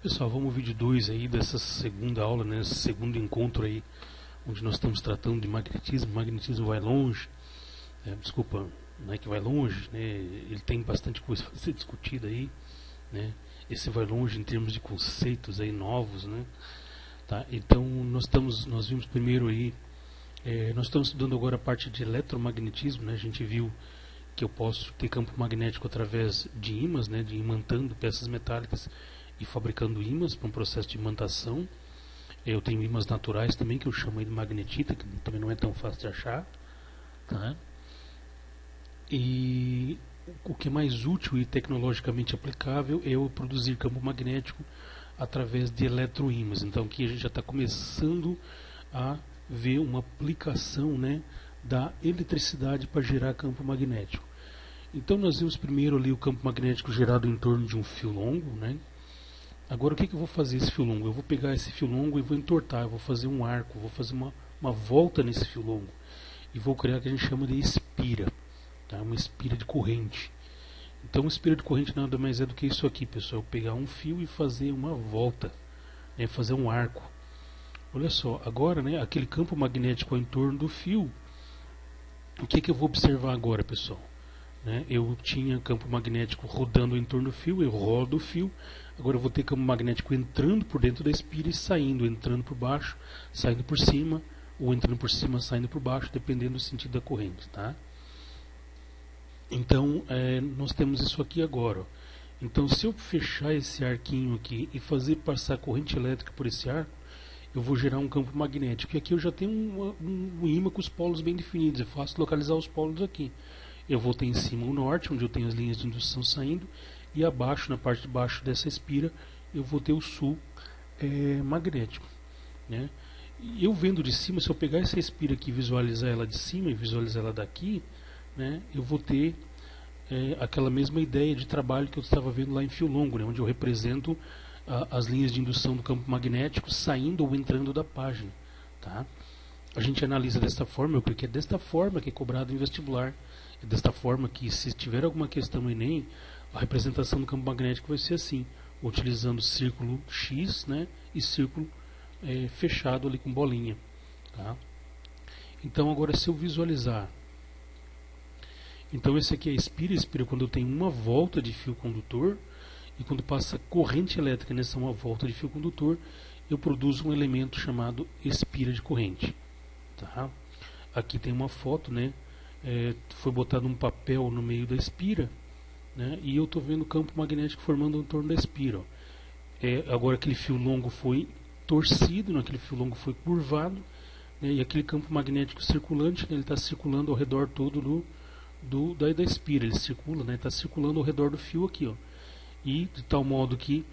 Pessoal, vamos ao vídeo 2 aí dessa segunda aula, né, esse segundo encontro aí, onde nós estamos tratando de magnetismo. O magnetismo vai longe, desculpa, não é que vai longe, né, ele tem bastante coisa para ser discutida aí, né, esse vai longe em termos de conceitos aí novos, né, tá? Então nós vimos primeiro aí, nós estamos estudando agora a parte de eletromagnetismo, né, a gente viu que eu posso ter campo magnético através de ímãs, né, de imantando peças metálicas e fabricando ímãs para um processo de imantação. Eu tenho ímãs naturais também, que eu chamo de magnetita, que também não é tão fácil de achar. Tá? E o que é mais útil e tecnologicamente aplicável é eu produzir campo magnético através de eletroímãs. Então aqui a gente já está começando a ver uma aplicação, né, da eletricidade para gerar campo magnético. Então nós vimos primeiro ali o campo magnético gerado em torno de um fio longo, né? Agora o que eu vou fazer esse fio longo? Eu vou pegar esse fio longo e vou entortar, eu vou fazer um arco, vou fazer uma volta nesse fio longo e vou criar o que a gente chama de espira, tá? Uma espira de corrente. Então uma espira de corrente nada mais é do que isso aqui, pessoal, pegar um fio e fazer uma volta, né? Fazer um arco. Olha só, agora, né, aquele campo magnético em torno do fio, o que eu vou observar agora, pessoal? Eu tinha campo magnético rodando em torno do fio, eu rodo o fio, agora eu vou ter campo magnético entrando por dentro da espira e saindo, entrando por baixo, saindo por cima, ou entrando por cima, saindo por baixo, dependendo do sentido da corrente, tá? Então, nós temos isso aqui agora, ó. Então, se eu fechar esse arquinho aqui e fazer passar corrente elétrica por esse arco, eu vou gerar um campo magnético, e aqui eu já tenho um ímã com os polos bem definidos, é fácil localizar os polos aqui. Eu vou ter em cima o norte, onde eu tenho as linhas de indução saindo, e abaixo, na parte de baixo dessa espira, eu vou ter o sul magnético, né? E eu vendo de cima, se eu pegar essa espira aqui e visualizar ela de cima e visualizar ela daqui, né, eu vou ter aquela mesma ideia de trabalho que eu estava vendo lá em fio longo, né, onde eu represento as linhas de indução do campo magnético saindo ou entrando da página, tá? A gente analisa desta forma, porque é desta forma que é cobrado em vestibular. É desta forma que, se tiver alguma questão no Enem, a representação do campo magnético vai ser assim, utilizando círculo X, né, e círculo fechado ali com bolinha. Tá? Então agora, se eu visualizar, então esse aqui é a espira quando eu tenho uma volta de fio condutor, e quando passa corrente elétrica nessa uma volta de fio condutor, eu produzo um elemento chamado espira de corrente. Tá? Aqui tem uma foto, né? Foi botado um papel no meio da espira, né? E eu estou vendo o campo magnético formando em torno da espira. Agora aquele fio longo foi torcido, né? Aquele fio longo foi curvado, né? E aquele campo magnético circulante, né? Ele está circulando ao redor todo da espira. Ele circula, né? Está circulando ao redor do fio aqui, ó. E de tal modo que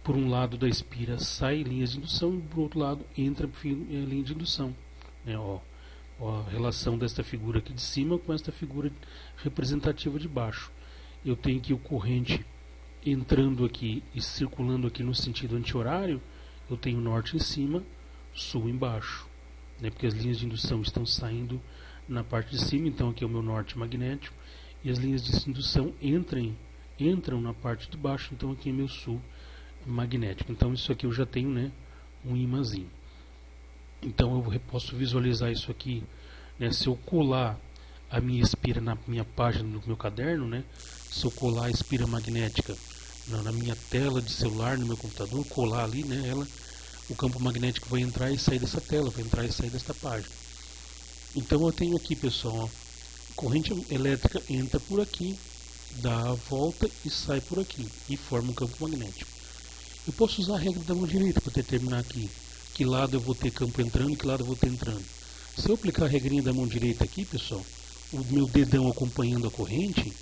por um lado da espira sai linhas de indução e por outro lado entra linha de indução, né? A relação desta figura aqui de cima com esta figura representativa de baixo. Eu tenho aqui o corrente entrando aqui e circulando aqui no sentido anti-horário. Eu tenho norte em cima, sul embaixo, né? Porque as linhas de indução estão saindo na parte de cima, então aqui é o meu norte magnético, e as linhas de indução entram na parte de baixo, então aqui é meu sul magnético. Então isso aqui eu já tenho, né, um imãzinho. Então eu posso visualizar isso aqui, né, se eu colar a minha espira na minha página do meu caderno, né, se eu colar a espira magnética na minha tela de celular, no meu computador, colar ali, né, o campo magnético vai entrar e sair dessa tela, vai entrar e sair desta página. Então eu tenho aqui, pessoal, ó, corrente elétrica entra por aqui, dá a volta e sai por aqui e forma um campo magnético. Eu posso usar a regra da mão direita para determinar aqui que lado eu vou ter campo entrando e que lado eu vou ter entrando. Se eu aplicar a regrinha da mão direita aqui, pessoal, o meu dedão acompanhando a corrente,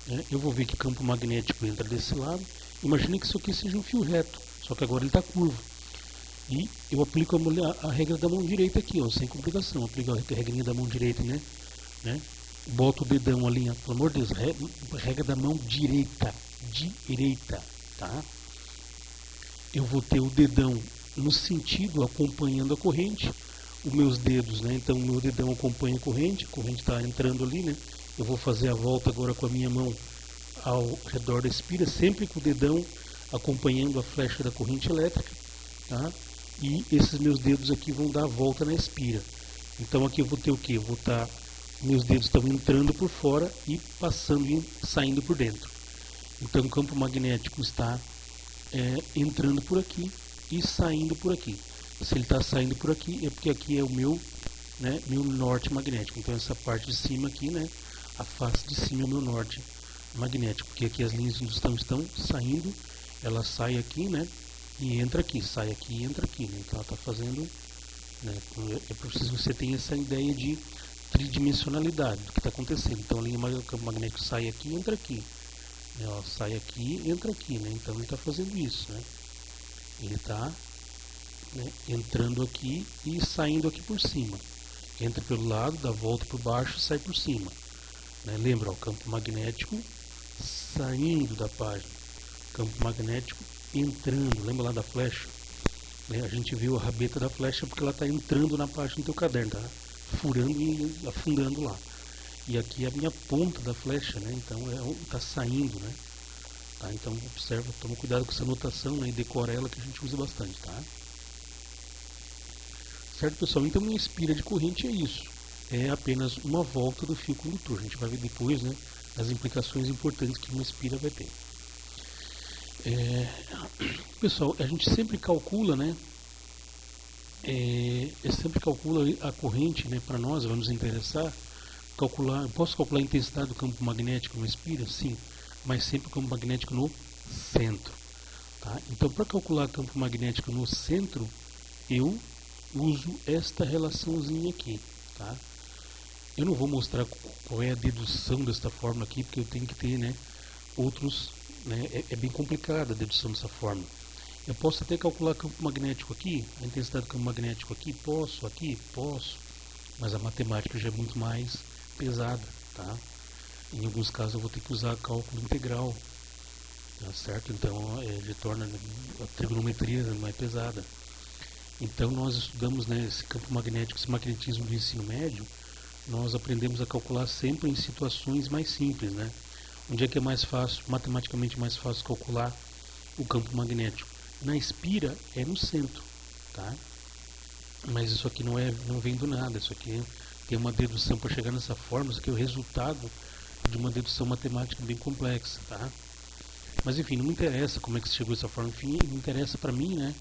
né, eu vou ver que campo magnético entra desse lado. Imagine que isso aqui seja um fio reto, só que agora ele está curvo. E eu aplico a regra da mão direita aqui, ó, sem complicação. Eu aplico a regrinha da mão direita, né? Boto o dedão ali, pelo amor de Deus, regra da mão direita, tá? Eu vou ter o dedão no sentido acompanhando a corrente, os meus dedos, né? Então o meu dedão acompanha a corrente está entrando ali, né? Eu vou fazer a volta agora com a minha mão ao redor da espira, sempre com o dedão acompanhando a flecha da corrente elétrica, tá? E esses meus dedos aqui vão dar a volta na espira. Então aqui eu vou ter o que? Meus dedos estão entrando por fora e passando e saindo por dentro. Então o campo magnético está entrando por aqui e saindo por aqui. Se ele está saindo por aqui, é porque aqui é o meu norte magnético. Então essa parte de cima aqui, né, a face de cima é o meu norte magnético, porque aqui as linhas de indução estão saindo, ela sai aqui, né, e entra aqui, sai aqui e entra aqui, né? Então ela está fazendo, né, é preciso que você tenha essa ideia de tridimensionalidade do que está acontecendo. Então a linha do campo magnético sai aqui e entra aqui, né, ó, sai aqui e entra aqui, né? Então ele está fazendo isso, né? Ele está, né, entrando aqui e saindo aqui por cima. Entra pelo lado, dá volta por baixo e sai por cima, né? Lembra, ó, o campo magnético saindo da página, campo magnético entrando. Lembra lá da flecha? Né? A gente viu a rabeta da flecha porque ela está entrando na página do teu caderno, tá furando e afundando lá. E aqui é a minha ponta da flecha, né? Então está saindo, né? Tá? Então observa, toma cuidado com essa notação, né? E decora ela, que a gente usa bastante, tá? Certo, pessoal? Então uma espira de corrente é isso. É apenas uma volta do fio condutor. A gente vai ver depois, né, as implicações importantes que uma espira vai ter. Pessoal, a gente sempre calcula, né? Sempre calcula a corrente, né? Para nós, vai nos interessar. Posso calcular a intensidade do campo magnético numa espira? Sim, mas sempre o campo magnético no centro. Tá? Então, para calcular o campo magnético no centro, eu uso esta relaçãozinha aqui. Tá? Eu não vou mostrar qual é a dedução desta fórmula aqui, porque eu tenho que ter, né, outros, né, é bem complicada a dedução dessa fórmula. Eu posso até calcular campo magnético aqui, a intensidade do campo magnético aqui, posso, mas a matemática já é muito mais pesada, tá? Em alguns casos eu vou ter que usar cálculo integral, tá certo? Então ele torna a trigonometria mais pesada. Então nós estudamos, né, esse campo magnético, esse magnetismo do ensino médio, nós aprendemos a calcular sempre em situações mais simples, né? Onde é que é mais fácil, matematicamente mais fácil calcular o campo magnético? Na espira é no centro, tá? Mas isso aqui não vem do nada, isso aqui tem uma dedução para chegar nessa forma, isso aqui é o resultado de uma dedução matemática bem complexa, tá? Mas enfim, não me interessa como é que se chegou a essa forma, enfim, me interessa para mim, né,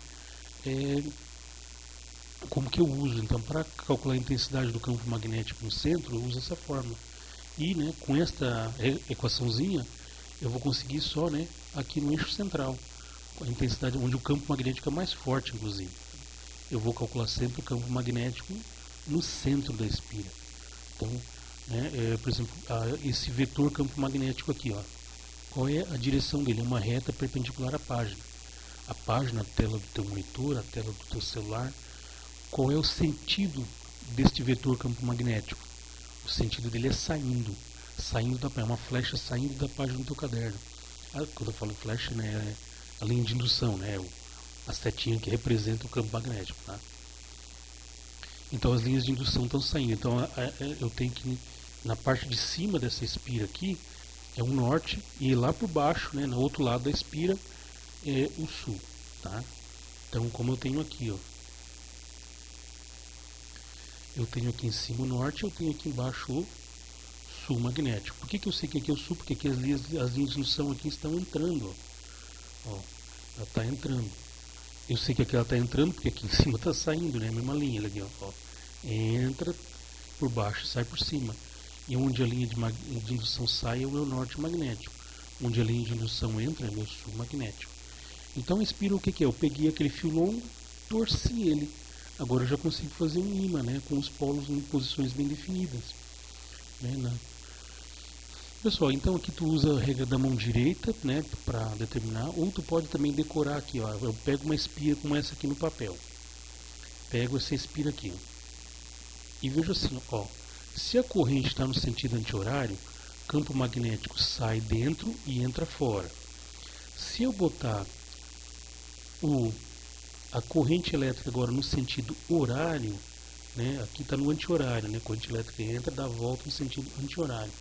como que eu uso. Então, para calcular a intensidade do campo magnético no centro, eu uso essa fórmula. E, né, com esta equaçãozinha, eu vou conseguir só, né, aqui no eixo central, a intensidade onde o campo magnético é mais forte, inclusive. Eu vou calcular sempre o campo magnético no centro da espira. Então, né, por exemplo, esse vetor campo magnético aqui, ó, qual é a direção dele? É uma reta perpendicular à página. A página, a tela do teu monitor, a tela do teu celular. Qual é o sentido deste vetor campo magnético? O sentido dele é saindo da página, uma flecha saindo da página do teu caderno. Quando eu falo flecha, né, é a linha de indução, né, a setinha que representa o campo magnético, tá? Então as linhas de indução estão saindo. Então eu tenho que, na parte de cima dessa espira aqui, é o norte, e lá por baixo, né, no outro lado da espira, é o sul, tá? Então, como eu tenho aqui, ó, eu tenho aqui em cima o norte, eu tenho aqui embaixo o sul magnético. Por que eu sei que aqui é o sul? Porque aqui as linhas de indução aqui estão entrando, ó, ela está entrando. Eu sei que aqui ela está entrando porque aqui em cima está saindo, né, a mesma linha aqui, ó, entra por baixo e sai por cima. E onde a linha de indução sai é o meu norte magnético. Onde a linha de indução entra é o meu sul magnético. Então a espira, o que é? Eu peguei aquele fio longo, torci ele. Agora eu já consigo fazer um imã, né, com os polos em posições bem definidas. Né, Pessoal, então aqui tu usa a regra da mão direita, né, para determinar, ou tu pode também decorar aqui, ó. Eu pego uma espira como essa aqui no papel. Pego essa espira aqui, ó, e vejo assim, ó. Se a corrente está no sentido anti-horário, campo magnético sai dentro e entra fora. Se eu botar a corrente elétrica agora no sentido horário, né, aqui está no anti-horário, né, a corrente elétrica entra, dá a volta no sentido anti-horário.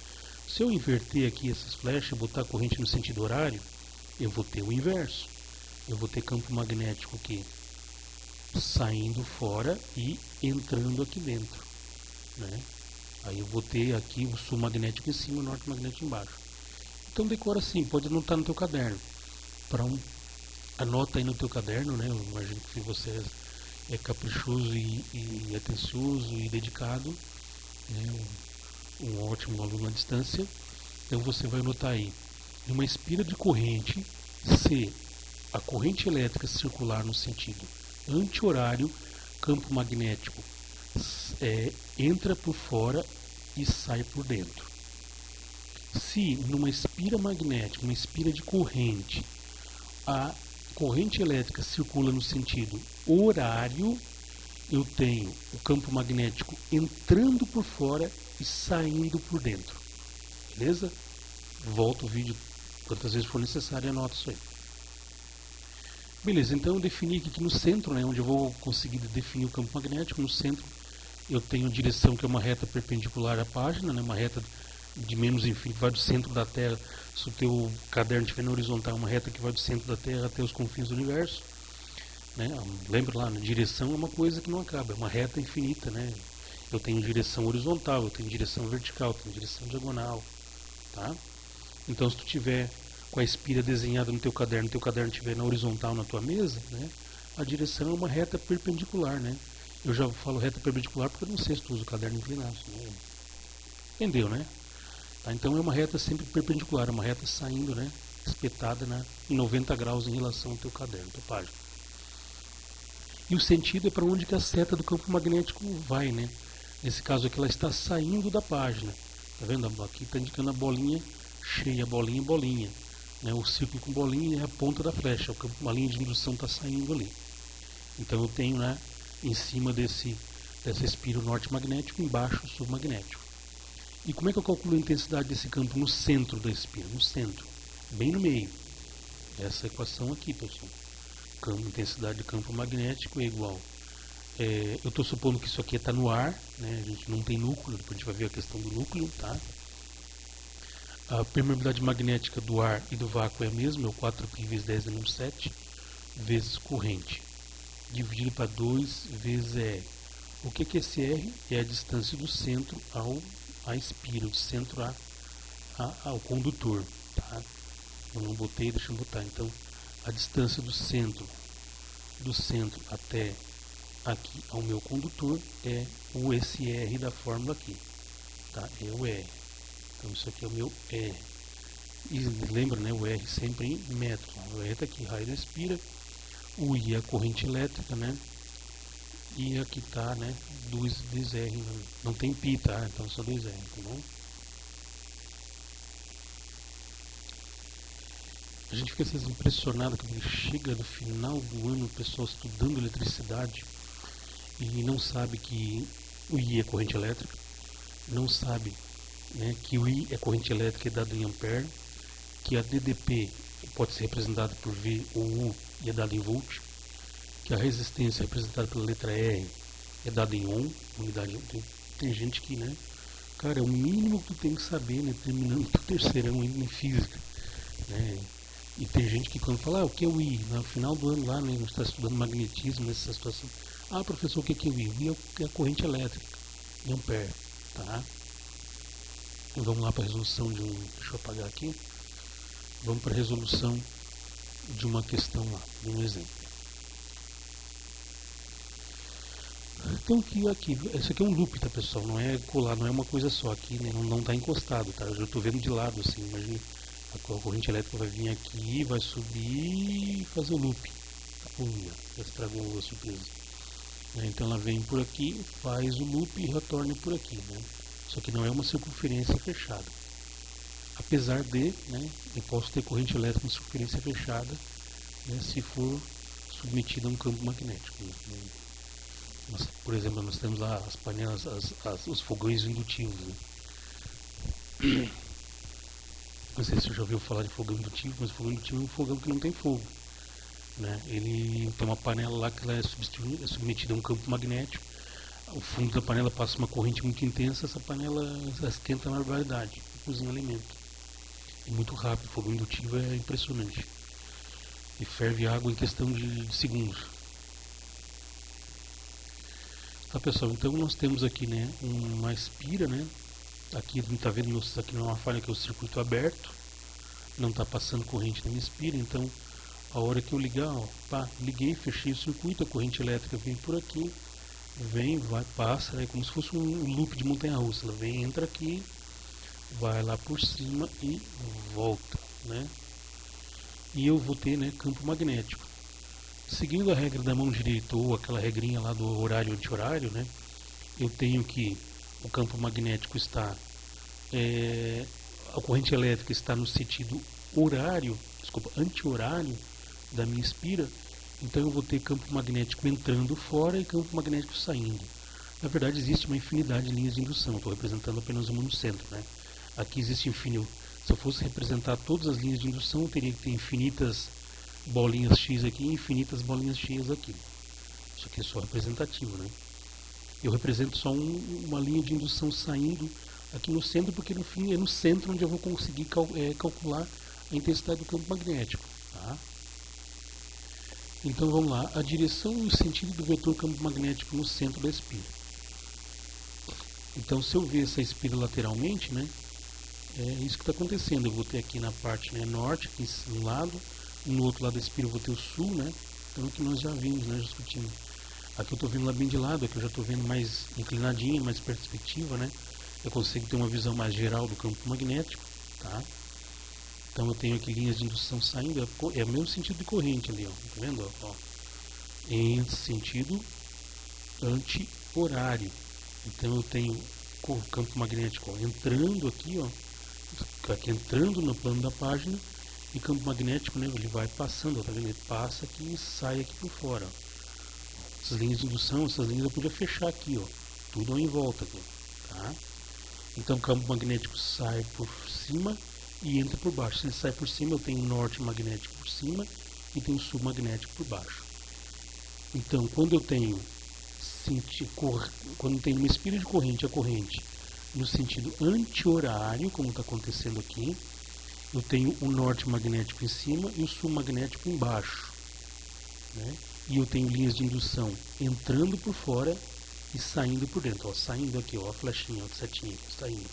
Se eu inverter aqui essas flechas e botar a corrente no sentido horário, eu vou ter o inverso. eu vou ter campo magnético aqui saindo fora e entrando aqui dentro, né? Aí eu vou ter aqui o sul magnético em cima e o norte magnético embaixo. Então decora assim, pode anotar no teu caderno. Anota aí no teu caderno, né? Eu imagino que você é caprichoso e atencioso e dedicado, né? Um ótimo aluno à distância. Então você vai anotar aí, numa espira de corrente, se a corrente elétrica circular no sentido anti-horário, campo magnético entra por fora e sai por dentro. Se numa espira magnética, uma espira de corrente, a corrente elétrica circula no sentido horário, eu tenho o campo magnético entrando por fora e saindo por dentro. Beleza? Volta o vídeo quantas vezes for necessário e anota isso aí. Beleza, então eu defini aqui no centro, né, onde eu vou conseguir definir o campo magnético. No centro eu tenho a direção que é uma reta perpendicular à página, né, uma reta de menos infinito, vai do centro da Terra. Se o teu caderno estiver na horizontal, uma reta que vai do centro da Terra até os confins do universo, né? Lembra lá, né? Direção é uma coisa que não acaba, é uma reta infinita, né? Eu tenho direção horizontal, eu tenho direção vertical, eu tenho direção diagonal, tá? Então se tu tiver com a espira desenhada no teu caderno estiver na horizontal na tua mesa, né? A direção é uma reta perpendicular, né? Eu já falo reta perpendicular porque eu não sei se tu usa o caderno inclinado, né? Entendeu, né? Tá, então é uma reta sempre perpendicular, é uma reta saindo, né, espetada em 90 graus em relação ao teu caderno, tua página. E o sentido é para onde que a seta do campo magnético vai, né? Nesse caso aqui ela está saindo da página. Tá vendo? Aqui está indicando a bolinha cheia, bolinha, bolinha. Né? O círculo com bolinha é a ponta da flecha, a linha de indução está saindo ali. Então eu tenho, né, em cima dessa espira o norte magnético, embaixo o sul magnético. E como é que eu calculo a intensidade desse campo no centro da espira? No centro, bem no meio. Essa equação aqui, pessoal. Intensidade de campo magnético é igual. Eu estou supondo que isso aqui está no ar, né? A gente não tem núcleo, depois a gente vai ver a questão do núcleo, tá? A permeabilidade magnética do ar e do vácuo é a mesma, é o 4π vezes 10 a menos 7 vezes corrente, dividido para 2 vezes R. O que é esse R? É a distância do centro à espira, do centro ao condutor, tá? Eu não botei, deixa eu botar. Então, a distância do centro até aqui ao meu condutor é esse R da fórmula aqui, tá? É o R. Então, isso aqui é o meu R. E lembra, né? O R sempre em metros. O R está aqui, raio da espira. O I é a corrente elétrica, né? E aqui está, né, 2R, não tem pi, tá? Então só 2R, tá bom? A gente fica às vezes impressionado quando chega no final do ano o pessoal estudando eletricidade e não sabe que o I é corrente elétrica, não sabe, né, que o I é corrente elétrica é dado em ampere, que a DDP pode ser representada por V ou U e é dada em volt, que a resistência representada pela letra R é dada em ohm, unidade. Tem gente que, né, cara, é o mínimo que tu tem que saber, né, terminando o terceirão em física, né, e tem gente que quando fala, o que é o I? No final do ano lá, né, a gente está estudando magnetismo nessa situação. Professor, o que é o I? O I é a corrente elétrica, em ampere, tá? Então, vamos lá para a resolução de deixa eu apagar aqui, vamos para a resolução de uma questão lá, de um exemplo. Então aqui, isso aqui é um loop, tá, pessoal? Não é colar, não é uma coisa só aqui, né? Não está encostado, tá? Eu já estou vendo de lado, assim, imagina, a corrente elétrica vai vir aqui, vai subir e fazer o loop. Já estragou a surpresa. Então ela vem por aqui, faz o loop e retorna por aqui, né? Só que não é uma circunferência fechada. Apesar de, né, eu posso ter corrente elétrica em circunferência fechada, né, se for submetida a um campo magnético, né? Por exemplo, nós temos lá as panelas, os fogões indutivos, né? Não sei se você já ouviu falar de fogão indutivo, mas o fogão indutivo é um fogão que não tem fogo, né? Ele tem uma panela lá que ela é submetida a um campo magnético. O fundo da panela passa uma corrente muito intensa, essa panela esquenta na barbaridade, cozinha alimento. É muito rápido, o fogão indutivo é impressionante. e ferve água em questão de segundos. Tá, pessoal, então nós temos aqui, né, uma espira, né, aqui está vendo, aqui não é uma falha, que é o circuito aberto, não está passando corrente na minha espira, então a hora que eu ligar, ó, pá, liguei, fechei o circuito, a corrente elétrica vem por aqui, vem, vai, passa, né, como se fosse um loop de montanha-russa, ela vem, entra aqui, vai lá por cima e volta, né, e eu vou ter, né, campo magnético. Seguindo a regra da mão direita, ou aquela regrinha lá do horário anti-horário, né, eu tenho que o campo magnético está, a corrente elétrica está no sentido horário, desculpa, anti-horário da minha espira, então eu vou ter campo magnético entrando fora e campo magnético saindo. Na verdade, existe uma infinidade de linhas de indução, estou representando apenas uma no centro, né. Aqui existe infinito. Se eu fosse representar todas as linhas de indução, eu teria que ter infinitas bolinhas X aqui e infinitas bolinhas X aqui. Isso aqui é só representativo, né? Eu represento só uma linha de indução saindo aqui no centro, porque no fim é no centro onde eu vou conseguir calcular a intensidade do campo magnético. Tá? Então vamos lá, a direção e o sentido do vetor campo magnético no centro da espira. Então se eu ver essa espira lateralmente, né, é isso que está acontecendo. Eu vou ter aqui na parte, né, norte, aqui no lado, no outro lado da espira eu vou ter o sul, né? Então aqui nós já vimos, né, discutindo. Aqui eu estou vendo lá bem de lado, aqui eu já estou vendo mais inclinadinha, mais perspectiva, né? Eu consigo ter uma visão mais geral do campo magnético, tá? Então eu tenho aqui linhas de indução saindo, é o mesmo sentido de corrente ali, ó, tá vendo? Ó, em sentido anti-horário. Então eu tenho o campo magnético, ó, entrando aqui, ó, aqui entrando no plano da página, e campo magnético, né, ele vai passando, tá vendo? Ele passa aqui e sai aqui por fora. Ó. Essas linhas de indução, essas linhas eu podia fechar aqui, ó, tudo em volta aqui, tá? Então o campo magnético sai por cima e entra por baixo. Se ele sai por cima, eu tenho norte magnético por cima e tenho sul magnético por baixo. Então, quando eu tenho uma espira de corrente, a corrente no sentido anti-horário, como está acontecendo aqui, eu tenho o norte magnético em cima e o sul magnético embaixo, né? E eu tenho linhas de indução entrando por fora e saindo por dentro, ó, saindo aqui, ó, a flechinha, ó, de setinha, saindo.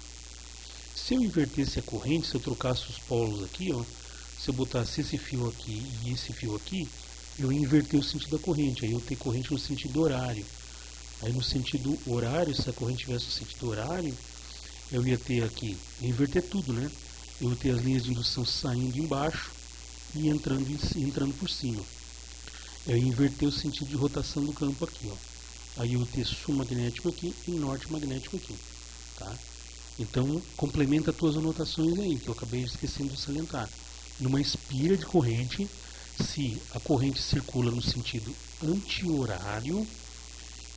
Se eu invertesse a corrente, se eu trocasse os polos aqui, ó, se eu botasse esse fio aqui e esse fio aqui, eu ia inverter o sentido da corrente, aí eu tenho corrente no sentido horário. Aí no sentido horário, se a corrente tivesse o sentido horário, eu ia ter aqui, inverter tudo, né? Eu ia ter as linhas de indução saindo embaixo e entrando por cima. Eu ia inverter o sentido de rotação do campo aqui, ó. Aí eu ia ter sul magnético aqui e norte magnético aqui, tá? Então, complementa as tuas anotações aí, que eu acabei esquecendo de salientar. Numa espira de corrente, se a corrente circula no sentido anti-horário,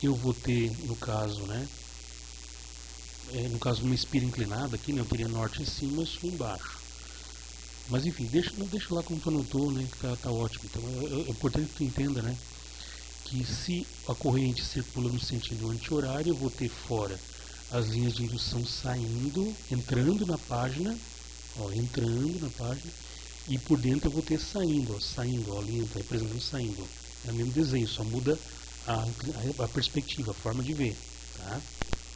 eu vou ter, no caso, né, uma espira inclinada aqui, né, eu teria norte em cima e sul embaixo. Mas enfim, deixa lá como tu anotou, né, que tá ótimo. Então é importante que tu entenda, né, que se a corrente circula no sentido anti-horário, eu vou ter fora as linhas de indução saindo, entrando na página, ó, entrando na página, e por dentro eu vou ter saindo, ó, a linha está representando saindo. É o mesmo desenho, só muda a perspectiva, a forma de ver, tá?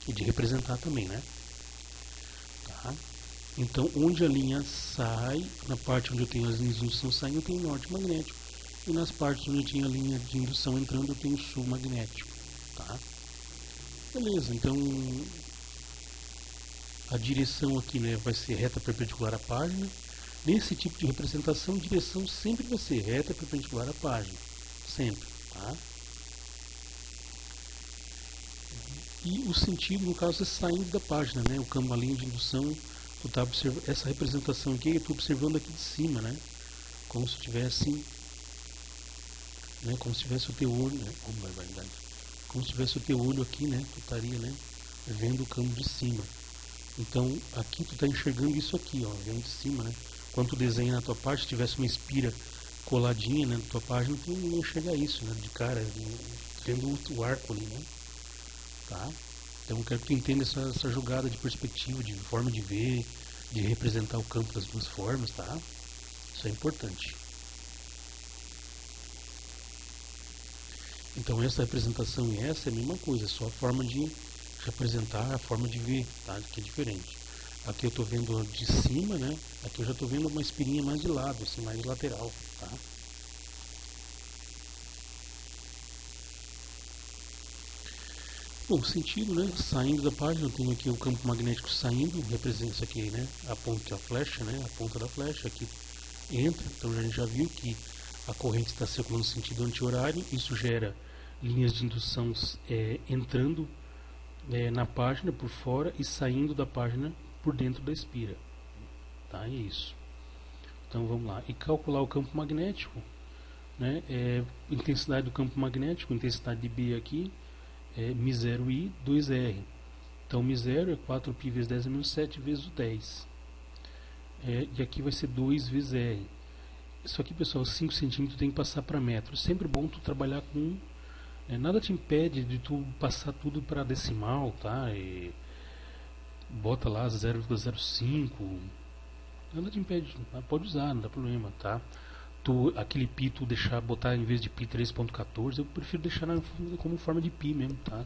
E de representar também, né? Tá? Então, onde a linha sai, na parte onde eu tenho as linhas de indução saindo, eu tenho norte magnético. E nas partes onde eu tinha a linha de indução entrando, eu tenho sul magnético, tá? Beleza, então a direção aqui, né, vai ser reta perpendicular à página. Nesse tipo de representação, a direção sempre vai ser reta perpendicular à página. Sempre, tá? E o sentido, no caso, é saindo da página, né? O campo, a linha de indução, tu tá observando, essa representação aqui, eu estou observando aqui de cima, né? Como se tivesse, né? Como se tivesse o teu olho, né? Como se tivesse o teu olho aqui, né? Tu estaria, né, vendo o campo de cima. Então, aqui tu está enxergando isso aqui, ó, vendo de cima, né? Quando tu desenha na tua parte, se tivesse uma espira coladinha, né, na tua página, tu não ia enxergar isso, né, de cara, vendo o arco ali, né? Tá? Então eu quero que tu entenda essa jogada de perspectiva, de forma de ver, de representar o campo das duas formas, tá? Isso é importante. Então essa representação e essa é a mesma coisa, é só a forma de representar, a forma de ver, tá? Que é diferente. Aqui eu estou vendo de cima, né? Aqui eu já estou vendo uma espirinha mais de lado, assim, mais lateral, tá? Bom, sentido, né? Saindo da página, eu tenho aqui o campo magnético saindo, representa isso aqui, né? A ponta da flecha, né? A ponta da flecha aqui entra, então a gente já viu que a corrente está circulando no sentido anti-horário, isso gera linhas de indução entrando na página por fora e saindo da página por dentro da espira, tá? É isso. Então vamos lá, e calcular o campo magnético, né? Intensidade do campo magnético, intensidade de B aqui é μ0i 2r. Então μ0 é 4π vezes 10 a menos 7 vezes o 10. E aqui vai ser 2 vezes r. Isso aqui, pessoal, 5 centímetros tem que passar para metro. Sempre bom tu trabalhar com... nada te impede de tu passar tudo para decimal, tá? E bota lá 0,05. Nada te impede, tá? Pode usar, não dá problema, tá? Aquele pi tu botar em vez de pi 3.14, eu prefiro deixar como forma de pi mesmo, tá?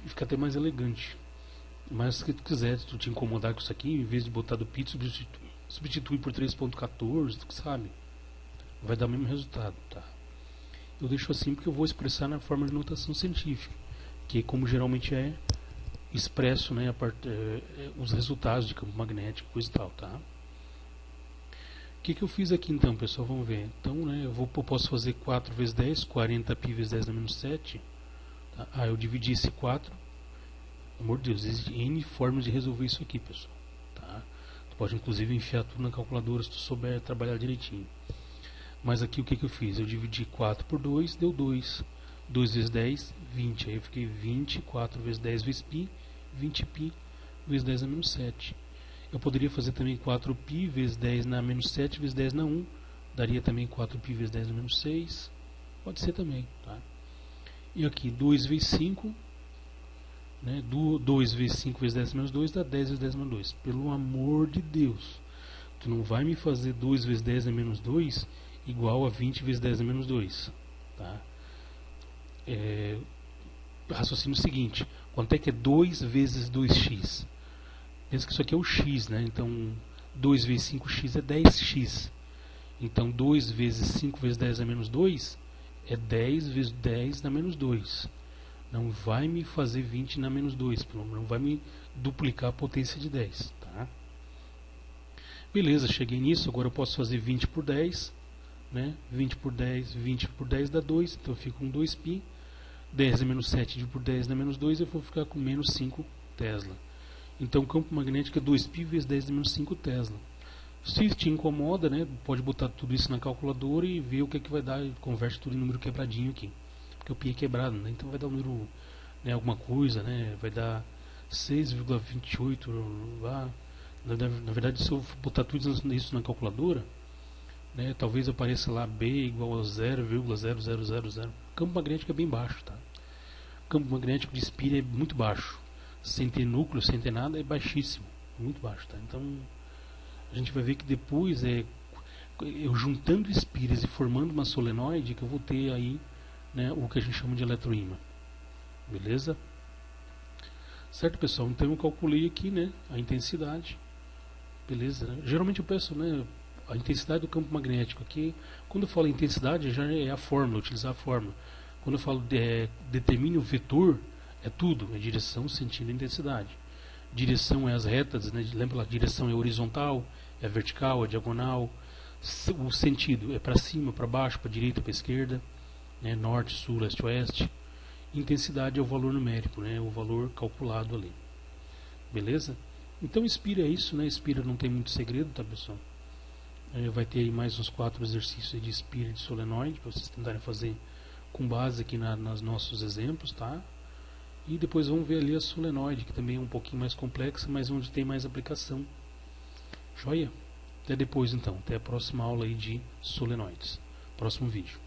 E fica até mais elegante. Mas se tu quiser, se tu te incomodar com isso aqui, em vez de botar do pi, substitui por 3.14, tu sabe? Vai dar o mesmo resultado, tá? Eu deixo assim porque eu vou expressar na forma de notação científica, que como geralmente é expresso, né, os resultados de campo magnético, coisa e tal, tá? O que eu fiz aqui então, pessoal? Vamos ver. Então, né, eu posso fazer 4 vezes 10, 40π vezes 10 a menos 7. Tá? Eu dividi esse 4. Pelo amor de Deus, existem N formas de resolver isso aqui, pessoal. Tá? Tu pode inclusive enfiar tudo na calculadora se tu souber trabalhar direitinho. Mas aqui o que eu fiz? Eu dividi 4 por 2, deu 2. 2 vezes 10, 20. Aí eu fiquei 20, 4 vezes 10 vezes π, 20π vezes 10 a menos 7. Eu poderia fazer também 4π vezes 10 na menos 7 vezes 10 na 1. Daria também 4π vezes 10 na menos 6. Pode ser também. Tá? E aqui 2 vezes 5. Né? 2 vezes 5 vezes 10 menos 2 dá 10 vezes 10 menos 2. Pelo amor de Deus. Tu não vai me fazer 2 vezes 10 a menos 2 igual a 20 vezes 10 a menos 2. Tá? Raciocínio o seguinte. Quanto é que é 2 vezes 2x? Pensa que isso aqui é o x, né? Então 2 vezes 5x é 10x. Então 2 vezes 5 vezes 10 a menos 2 é 10 vezes 10 na menos 2. Não vai me fazer 20 na menos 2. Não vai me duplicar a potência de 10. Tá? Beleza, cheguei nisso. Agora eu posso fazer 20 por 10. Né? 20 por 10 dá 2. Então eu fico com 2π. 10 a menos 7 por 10 na menos 2. Eu vou ficar com menos 5 Tesla. Então o campo magnético é 2π vezes 10 a menos 5 Tesla. Se te incomoda, né, pode botar tudo isso na calculadora e ver o que vai dar. Converte tudo em número quebradinho aqui. Porque o π é quebrado, né? Então vai dar um número, né, alguma coisa, né? Vai dar 6,28 lá. Na verdade, se eu botar tudo isso na calculadora, né, talvez apareça lá B igual a 0,0000. O campo magnético é bem baixo, tá? O campo magnético de espira é muito baixo. Sem ter núcleo, sem ter nada, é baixíssimo. Muito baixo, tá? Então a gente vai ver que depois eu juntando espiras e formando uma solenoide que eu vou ter aí, né, o que a gente chama de eletroímã. Beleza? Certo, pessoal? Então eu calculei aqui, né, a intensidade. Beleza? Geralmente eu peço, né, a intensidade do campo magnético aqui. Quando eu falo intensidade, já é a fórmula, utilizar a fórmula. Quando eu falo determine o vetor, é tudo, é direção, sentido e intensidade. Direção é as retas, né? Lembra lá, direção é horizontal, é vertical, é diagonal. O sentido é para cima, para baixo, para direita, para esquerda, né? Norte, sul, leste, oeste. Intensidade é o valor numérico, né? O valor calculado ali. Beleza? Então Espira é isso, né? Espira não tem muito segredo, tá, pessoal? Vai ter aí mais uns 4 exercícios de Espira e de solenoide para vocês tentarem fazer com base aqui nos nossos exemplos, tá? E depois vamos ver ali a solenoide, que também é um pouquinho mais complexa, mas onde tem mais aplicação. Joia? Até depois então, até a próxima aula aí de solenoides. Próximo vídeo.